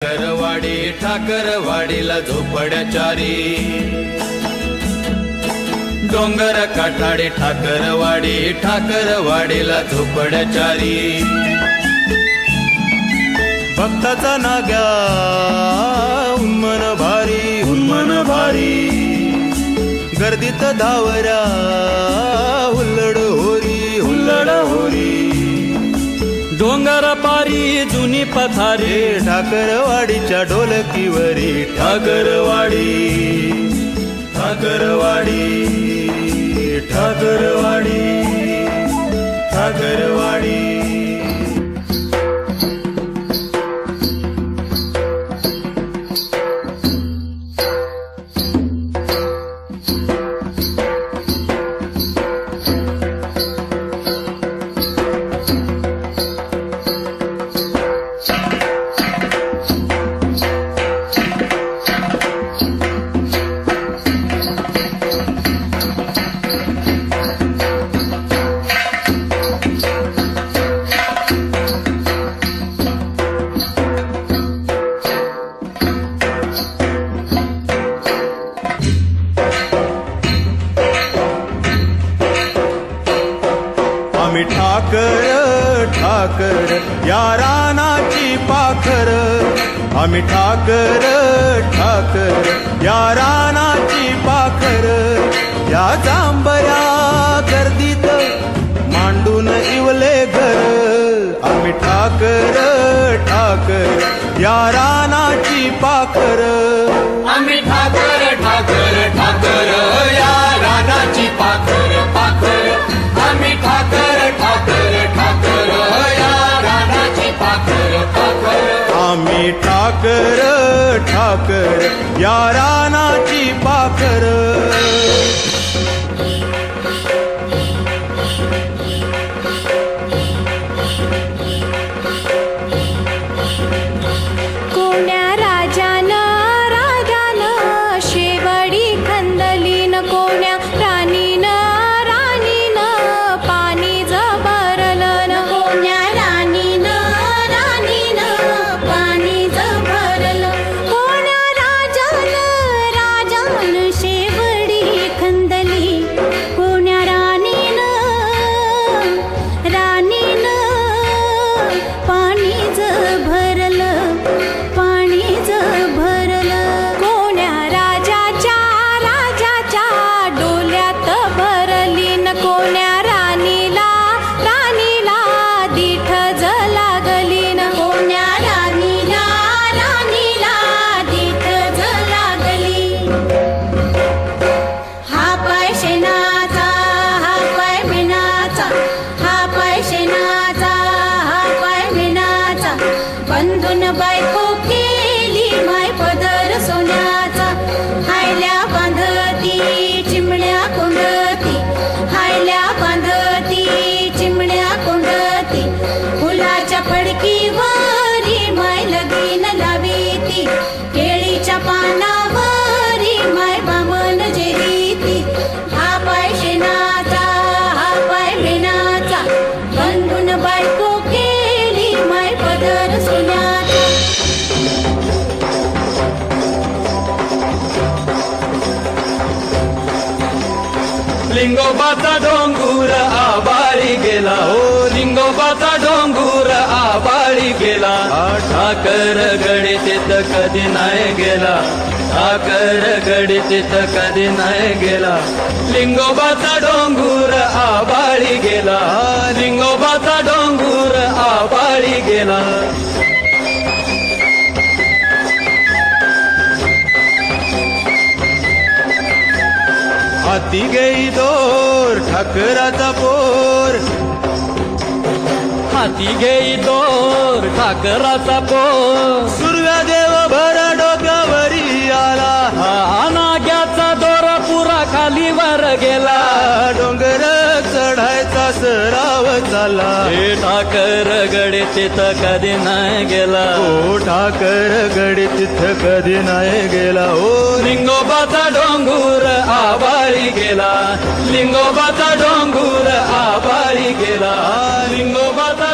ठाकरवाडी ठाकरवाडीला झोपड्याचारी डोंगर काठाडे ठाकरवाडी ठाकरवाडीला झोपड्याचारी भक्ताचा नाग्या उन्मन भारी गर्दीत धावऱ्या हुल्लड होरी डोंगर पारी जुनी पथारी ठाकरवाडीच्या ढोलकीवरी ठाकरवाडी ठाकरवाडी ठाकरवाडी ठाकरवाडी आम्ही ठाकर या रानाची पाखर आम्ही ठाकर या रानाची पाखर या जांभया गर्दीत मांडून इवले घर आम्ही ठाकर या रानाची पाखर आम्ही ठाकर या रानाची पाखर आम्ही ठाकर या रानाची पाखर आम्ही ठाकर या रानाची पाखर कोण्या राजानं शेवडी खंदलीन कोण्या राणीनं पाणी जबरलन कोण्या राणीनं पाणी जबरलं कोण्या राजानं शेवडी खंदली कोण्या राणीनं पाणी जबरलं कोण्या राजाच्या डोल्यात भरली न कोण्या राणीला दीठ लागली न कोण्या राणीला दीठ लागली हा पाय शेणाचा हा पाय मेणाचा हा पाय शेणाचा हा पाय मेणाचा बंधून बायको केली माय पदर सोन्याचा हायल्या बांधती चिमण्या कोंडती हायल्या बांधती चिमण्या कोंडती फुलाच्या फडकीवरी माय लगीन लावीती केळीच्या पानावरी माय बामण जेरीती हा पाय शेणाचा हा पाय मेणाचा बंधून बायको केली माय पदर सोन्याचा लिंगोबाचा डोंगूर आबाळी गेला हो लिंगोबाचा डोंगूर आबाळी गेला ठाकर गडी तिथं कधी नाही गेला ठाकर गडी तिथं कधी नाही गेला लिंगोबाचा डोंगूर आबाळी गेला लिंगोबाचा डोंगूर आबाळी गेला हाती गेई दोर ठाकराचा पोर हाती गेई दोर ठाकराचा पोर सूर्यदेव भर डोक्यावरी आला हा नाग्याचा दोरा पुरा खालीवर गेला डोंगर चढायचा सराव झाला हे ठाकर गडी तिथं कधी नाही गेला हो ठाकर गडी तिथं कधी नाही गेला हो लिंगोबाचा डोंगूर आबाळी गेला लिंगोबाचा डोंगूर आबाळी गेला लिंगोबाचा